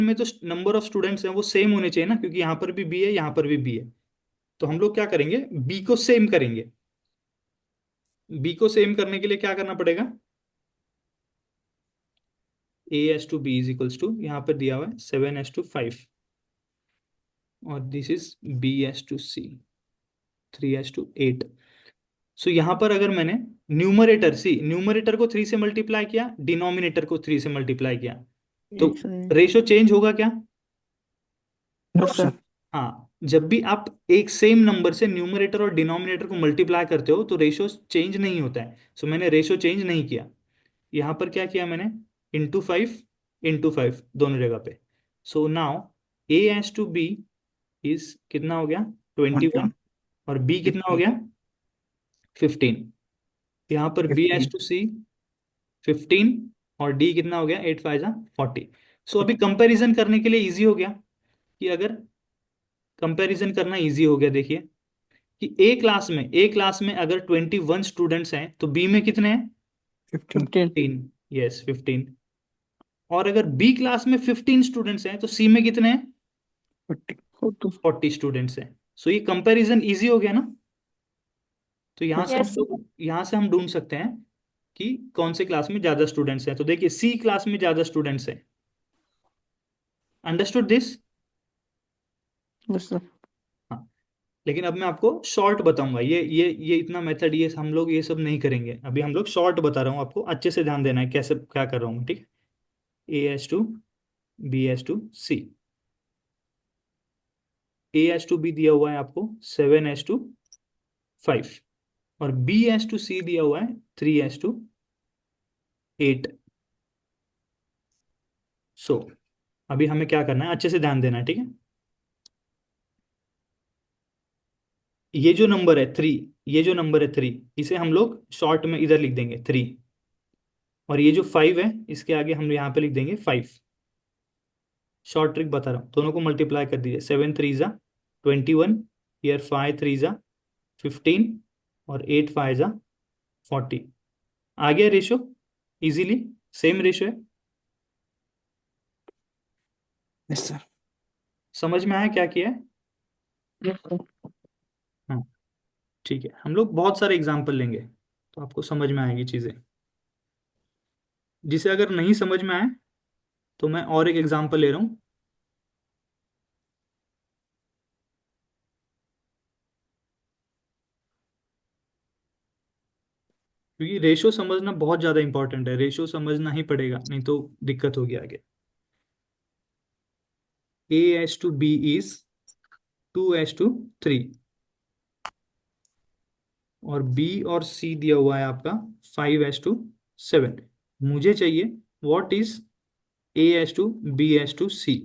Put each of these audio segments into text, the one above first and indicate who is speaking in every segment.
Speaker 1: में तो number of students हैं वो सेम होने चाहिए ना, क्योंकि यहाँ पर भी बी है, यहाँ पर भी बी है। तो हम लोग क्या करेंगे, बी को सेम करेंगे। बी को सेम करने के लिए क्या करना पड़ेगा, A is to B is equals to, यहाँ पर दिया हुआ है 7:5, और this is B is to C 3:8। So यहाँ पर अगर मैंने न्यूमरेटर को 3 से मल्टीप्लाई किया, डिनोमिनेटर को 3 से मल्टीप्लाई किया, तो
Speaker 2: एक सेकंड।
Speaker 1: रेशो चेंज होगा क्या?
Speaker 2: Yes sir.
Speaker 1: हाँ, जब भी आप एक सेम नंबर से न्यूमरेटर और डिनोमिनेटर को मल्टीप्लाई करते हो तो रेशो चेंज नहीं होता है। सो मैंने रेशो चेंज नहीं किया। यहाँ पर क्या किया मैंने, इंटू 5 दोनों जगह पे। So now A is to B is कितना हो गया, 21,
Speaker 2: 21,
Speaker 1: और बी कितना हो
Speaker 2: 15,
Speaker 1: गया, 15। यहाँ पर बी एस
Speaker 2: 15।
Speaker 1: टू सी 15, और डी कितना हो गया, 8 5 40। सो अभी कंपैरिजन करने के लिए इजी हो गया, कि अगर कंपैरिजन करना इजी हो गया, देखिए कि ए क्लास में अगर 21 स्टूडेंट्स हैं तो बी में कितने हैं,
Speaker 2: 15।
Speaker 1: 15। यस 15। और अगर बी क्लास में 15 स्टूडेंट्स हैं तो सी में कितने हैं,
Speaker 2: 40 हो तो।
Speaker 1: 40 स्टूडेंट्स हैं। सो ये कंपैरिजन इजी हो गया ना। तो
Speaker 2: यस सर।
Speaker 1: यहाँ से हम ढूंढ सकते हैं कि कौन से क्लास में ज्यादा स्टूडेंट्स हैं। तो देखिए सी क्लास में ज्यादा स्टूडेंट्स हैं। Understood this?
Speaker 2: Yes sir.
Speaker 1: हाँ। लेकिन अब मैं आपको शॉर्ट बताऊंगा, ये इतना मेथड, ये हम लोग ये सब नहीं करेंगे अभी। हम लोग शॉर्ट बता रहा हूँ आपको, अच्छे से ध्यान देना है कैसे क्या कर रहा हूँ मैं, ठीक है। A is to B is to C, A is to B दिया हुआ है आपको 7:5, और बी एस टू सी दिया हुआ है 3:8। सो अभी हमें क्या करना है, अच्छे से ध्यान देना है, ठीक है। ये जो नंबर है 3, ये जो नंबर है 3, इसे हम लोग शॉर्ट में इधर लिख देंगे 3, और ये जो 5 है इसके आगे हम यहाँ पे लिख देंगे 5। शॉर्ट ट्रिक बता रहा हूँ, दोनों को मल्टीप्लाई कर दीजिए, 7 3 जा 21, ईयर 5 3 जा 15, और 8 5 जा 40। आ गया रेशो इजीली, सेम रेशो है।
Speaker 2: Yes sir.
Speaker 1: समझ में आया क्या किया है?
Speaker 2: Yes sir.
Speaker 1: हाँ, ठीक है। हम लोग बहुत सारे एग्जाम्पल लेंगे तो आपको समझ में आएगी चीजें। जिसे अगर नहीं समझ में आए तो मैं और एक एग्जाम्पल ले रहा हूँ। क्योंकि रेशो समझना बहुत ज्यादा इंपॉर्टेंट है, रेशो समझना ही पड़ेगा, नहीं तो दिक्कत होगी आगे। A is to B is 2:3, और बी और सी दिया हुआ है आपका 5:7। मुझे चाहिए what is A is to B is to C.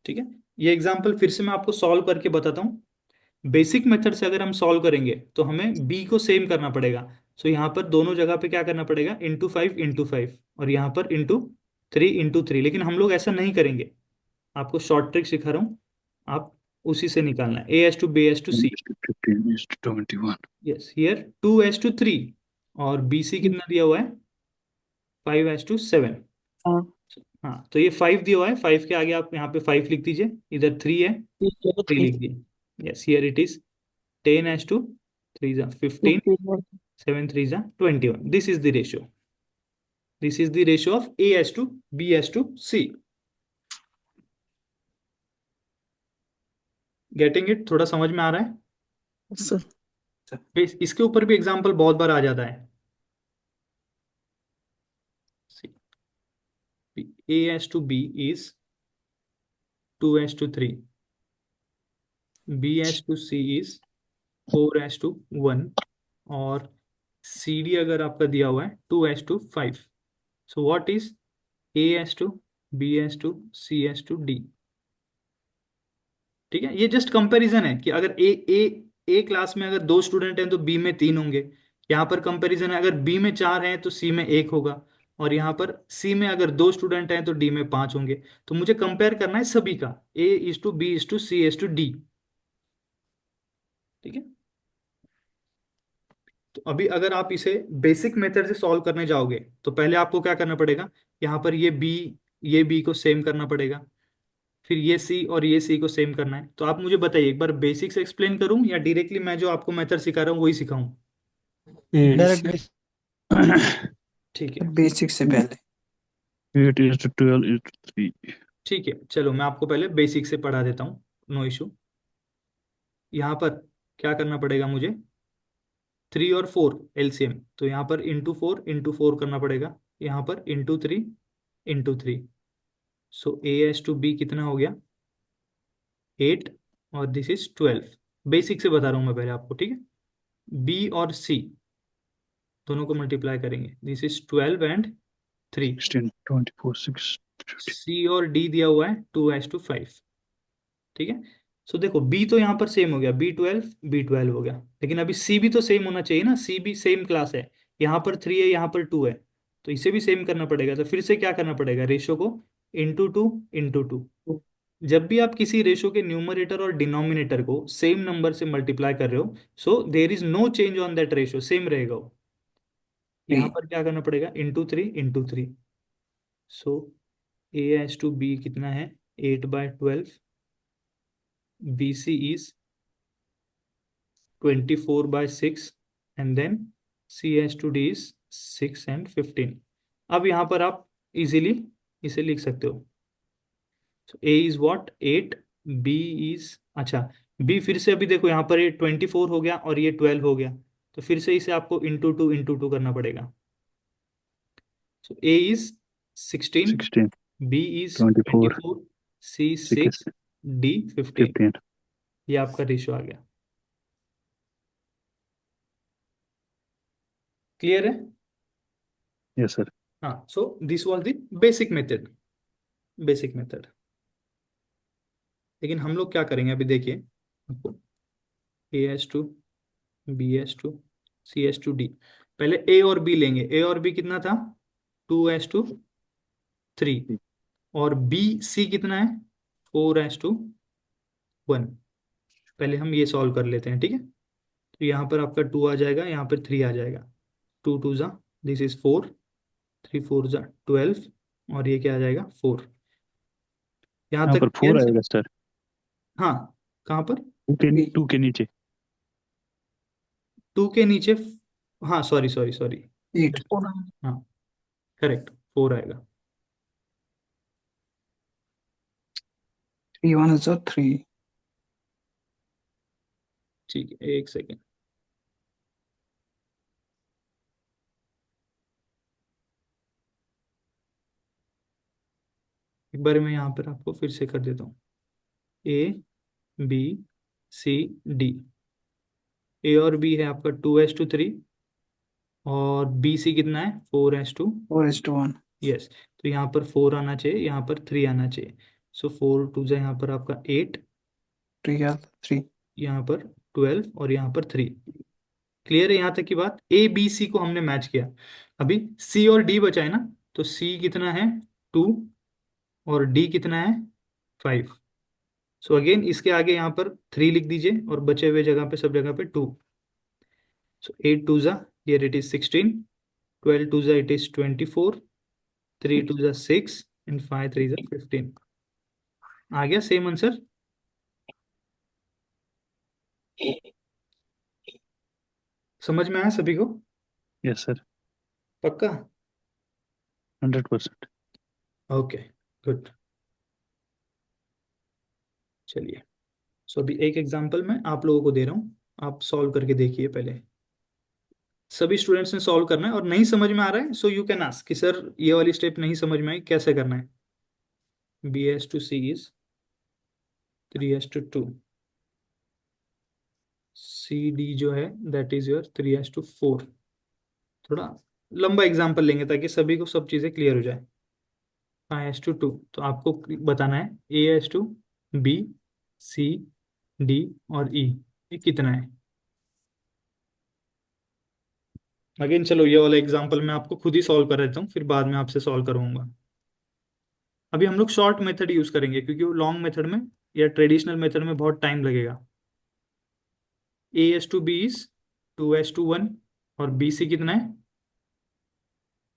Speaker 1: ठीक है, ये एग्जाम्पल फिर से मैं आपको सॉल्व करके बताता हूँ। बेसिक मेथड से अगर हम सॉल्व करेंगे तो हमें बी को सेम करना पड़ेगा। सो यहाँ पर दोनों जगह पे क्या करना पड़ेगा, इंटू 5, और यहाँ पर इंटू 3, लेकिन हम लोग ऐसा नहीं करेंगे। आपको शॉर्ट ट्रिक सिखा रहा हूँ, आप उसी से निकालना है। A is to B is to
Speaker 2: 10
Speaker 1: C,
Speaker 2: to 15 is to 21।
Speaker 1: Yes here 2:3, और बी सी कितना दिया हुआ है, 5:7।
Speaker 2: हाँ।
Speaker 1: हाँ, तो ये 5 दिया हुआ है, 5 के आगे आप यहाँ पे 5 लिख दीजिए, इधर 3 है,
Speaker 2: ये चलो
Speaker 1: 3
Speaker 2: 3।
Speaker 1: लिख दिए। Yes here it is 10:3 15, 7 3 21। This is the ratio, this is the ratio of A is to B is to C. Getting it, थोड़ा समझ में आ रहा है?
Speaker 2: Yes sir.
Speaker 1: इसके ऊपर भी एग्जाम्पल बहुत बार आ जाता है। A is to B is 2:3, B is to C is 4:1, और सी डी अगर आपका दिया हुआ है 2:5। So what is A is to B is to C is to D. ठीक है, ये जस्ट कंपैरिजन है कि अगर ए क्लास में अगर 2 स्टूडेंट हैं तो बी में 3 होंगे। यहाँ पर कंपैरिजन है, अगर बी में 4 हैं तो सी में 1 होगा, और यहाँ पर सी में अगर 2 स्टूडेंट हैं तो डी में 5 होंगे। तो मुझे कंपेयर करना है सभी का, A:B:C:D। ठीक है, तो अभी अगर आप इसे बेसिक मेथड से सॉल्व करने जाओगे तो पहले आपको क्या करना पड़ेगा, यहाँ पर ये बी ये बी को सेम करना पड़ेगा, फिर ये सी और ये सी को सेम करना है। तो आप मुझे बताइए, एक बार बेसिक्स एक्सप्लेन करूं या डायरेक्टली मैं जो आपको मेथड सिखा रहा हूँ वही सिखाऊं?
Speaker 2: डायरेक्ट
Speaker 1: ठीक है।
Speaker 2: बेसिक से पहले
Speaker 3: 8 is to 12 is to 3.
Speaker 1: ठीक है, चलो मैं आपको पहले बेसिक से पढ़ा देता हूँ, नो इशू। यहाँ पर क्या करना पड़ेगा मुझे, 3 और 4 एलसीएम, तो यहाँ पर इंटू फोर करना पड़ेगा, यहाँ पर into three. So A is to B कितना हो गया, 8, और दिस इज 12। बेसिक से बता रहा हूँ मैं पहले आपको, ठीक है। बी और सी दोनों को मल्टीप्लाई करेंगे, दिस इज 12 and 3।
Speaker 3: 16, 24, 6, 15.
Speaker 1: सी और डी दिया हुआ है 2:5, ठीक है। सो देखो बी तो यहाँ पर सेम हो गया, B12 हो गया, लेकिन अभी सी भी तो सेम होना चाहिए ना, सी भी सेम क्लास है। यहाँ पर 3 है, यहाँ पर 2 है, तो इसे भी सेम करना पड़ेगा। तो फिर से क्या करना पड़ेगा, रेशो को इंटू टू। जब भी आप किसी रेशो के न्यूमरेटर और डिनोमिनेटर को सेम नंबर से मल्टीप्लाई कर रहे हो, so there is no change on that ratio, same रहेगा वो। यहाँ पर क्या करना पड़ेगा, into three. So A is to B कितना है, 8/12। B C is 24/6, and then C is to D is 6 and 15। अब यहाँ पर आप इजीली इसे लिख सकते हो। So A is what, 8, B is, अच्छा, B फिर से अभी देखो यहाँ पर ये 24 हो गया और ये 12 हो गया, तो फिर से इसे आपको इंटू टू करना पड़ेगा। सो A is 16,
Speaker 3: 16,
Speaker 1: B is
Speaker 3: 24,
Speaker 1: 24, C
Speaker 3: 6,
Speaker 1: 6, D 15।
Speaker 3: 15.
Speaker 1: ये आपका रेशियो आ गया। क्लियर है?
Speaker 3: Yes, sir.
Speaker 1: हाँ, so this was the basic method. लेकिन हम लोग क्या करेंगे अभी देखिए आपको, A S2 B S2 C S2 D। पहले ए और बी लेंगे, ए और बी कितना था, 2:3, और बी सी कितना है, 4:1। पहले हम ये सॉल्व कर लेते हैं, ठीक है। तो यहाँ पर आपका 2 आ जाएगा, यहाँ पर 3 आ जाएगा, 2 2 ज़ा, दिस इज 4, 3 4 ज़ा 12, और ये क्या आ जाएगा, 4। यहाँ
Speaker 3: यहाँ
Speaker 1: तक
Speaker 3: पर
Speaker 1: क्लियर
Speaker 3: 4
Speaker 1: है सर?
Speaker 3: आएगा सर.
Speaker 1: हाँ, कहाँ पर,
Speaker 3: 2 के नीचे.
Speaker 1: 2 के नीचे, हाँ सॉरी सॉरी सॉरी,
Speaker 2: 8
Speaker 1: हाँ करेक्ट, 4 आएगा।
Speaker 2: 3 1 is a 3
Speaker 1: ठीक है, एक सेकेंड। एक बार मैं यहाँ पर आपको फिर से कर देता हूँ, A B C D। ए और बी है आपका 2:3, और बी सी कितना है, 4:1।
Speaker 2: 4 is to 1
Speaker 1: यस, तो यहाँ पर 4 आना चाहिए, यहाँ पर 3 आना चाहिए। सो 4 2 यहाँ पर आपका 8,
Speaker 2: 3 are 3
Speaker 1: यहाँ पर 12, और यहाँ पर 3। क्लियर है यहाँ तक की बात? ए बी सी को हमने मैच किया, अभी सी और डी बचा है ना, तो सी कितना है, 2, और डी कितना है, 5। सो अगेन इसके आगे यहाँ पर 3 लिख दीजिए, और बचे हुए जगह पे सब जगह पे 2। सो 8 2 ज़ा, here it is 16, 12 2 ज़ा it is 24, 3 2 ज़ा 6, and 5 3 ज़ा 15। आ गया सेम आंसर? समझ में आया सभी को?
Speaker 3: Yes, sir.
Speaker 1: पक्का?
Speaker 3: 100%.
Speaker 1: Okay, good. चलिए, सो अभी एक एग्जांपल मैं आप लोगों को दे रहा हूँ, आप सॉल्व करके देखिए पहले। सभी स्टूडेंट्स ने सॉल्व करना है, और नहीं समझ में आ रहा है सो यू कैन आस्क कि सर ये वाली स्टेप नहीं समझ में आई, कैसे करना है। B/C इज 3:2, CD जो है दैट इज योर 3:4। थोड़ा लंबा एग्जाम्पल लेंगे ताकि सभी को सब चीज़ें क्लियर हो जाए। 5:2, तो आपको बताना है A/B C D और E, ये कितना है। अगेन चलो ये वाला एग्जाम्पल मैं आपको खुद ही सॉल्व कर देता हूँ, फिर बाद में आपसे सॉल्व करवाऊंगा। अभी हम लोग शॉर्ट मेथड यूज करेंगे, क्योंकि वो लॉन्ग मेथड में या ट्रेडिशनल मेथड में बहुत टाइम लगेगा। A/B इज 2:1, और BC कितना है,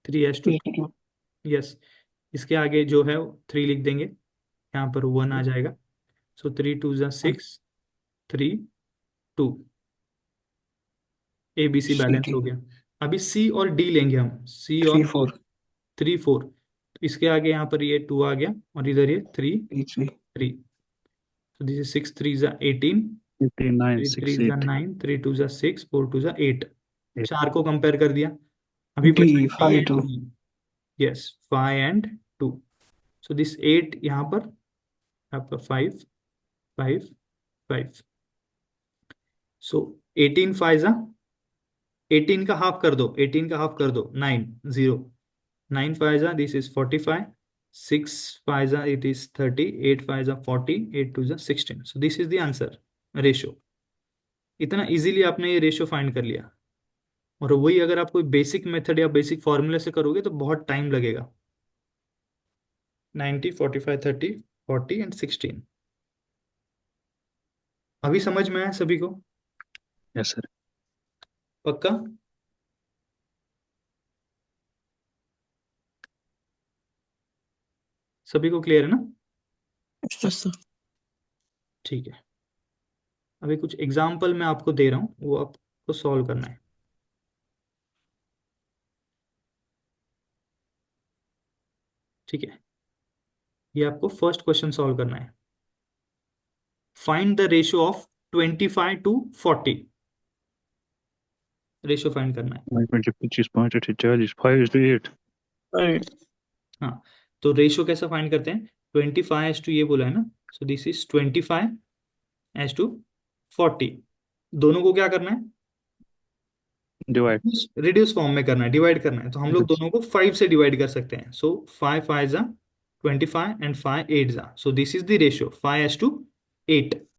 Speaker 1: 3:2।
Speaker 2: 8
Speaker 1: यस, इसके आगे जो है 3 लिख देंगे, यहाँ पर 1 आ जाएगा। सो 3 2 ज़ा 6, 3 2, A B C
Speaker 2: C
Speaker 1: balance
Speaker 2: D
Speaker 1: हो गया। अभी सी और डी लेंगे हम, सी
Speaker 2: 3
Speaker 1: और
Speaker 2: 4
Speaker 1: 3 4। इसके आगे यहाँ पर ये 2 आ गया और इधर ये 3
Speaker 2: 3 3
Speaker 1: 3। तो दिस इज 6 3 ज़ा 18,
Speaker 3: 59,
Speaker 1: 3 3
Speaker 3: 6,
Speaker 1: ज़ा
Speaker 3: 8.
Speaker 1: 9, 3 2 ज़ा 6, 4 2 ज़ा 8।
Speaker 3: 8.
Speaker 1: चार को कंपेयर कर दिया। अभी
Speaker 2: D
Speaker 1: बचा D
Speaker 2: 5
Speaker 1: and
Speaker 2: 2
Speaker 1: E. Yes, 5 and 2। So this 8 यहाँ पर आपका 5 5 5। सो 18 5 ज़ा 18 का हाफ कर दो, 18 का हाफ कर दो 9 0। 9 5 ज़ा दिस इज 45, 6 5 ज़ा इट इज 30, 8 5 ज़ा 40, 8 2 ज़ा 16। So this is the answer, ratio. इतना इजीली आपने ये रेशो फाइंड कर लिया। और वही अगर आप कोई बेसिक मेथड या बेसिक फॉर्मूले से करोगे तो बहुत टाइम लगेगा। 90 45 30 40 एंड 16। अभी समझ में आया सभी को?
Speaker 3: Yes, sir.
Speaker 1: पक्का? सभी को क्लियर है ना?
Speaker 2: Yes, sir.
Speaker 1: ठीक है। अभी कुछ एग्जाम्पल मैं आपको दे रहा हूँ, वो आपको सॉल्व करना है। ठीक है, ये आपको फर्स्ट क्वेश्चन सॉल्व करना है। Find the ratio of 25 to 40। Ratio find करना है।
Speaker 3: 20, 25, 35, 40, 5 is to 8.
Speaker 2: Right.
Speaker 1: हाँ, तो रेशियो कैसा फाइंड करते हैं? 25 ये बोला है ना, सो दिस इज 25:40। दोनों को क्या करना है?
Speaker 3: Divide.
Speaker 1: रिड्यूस फॉर्म में करना है, डिवाइड करना है। तो हम लोग
Speaker 3: Yes.
Speaker 1: दोनों को 5 से डिवाइड कर सकते हैं। सो 5 5 ज़ा 25 एंड 5 8 ज़ा। So this is the ratio 5:8।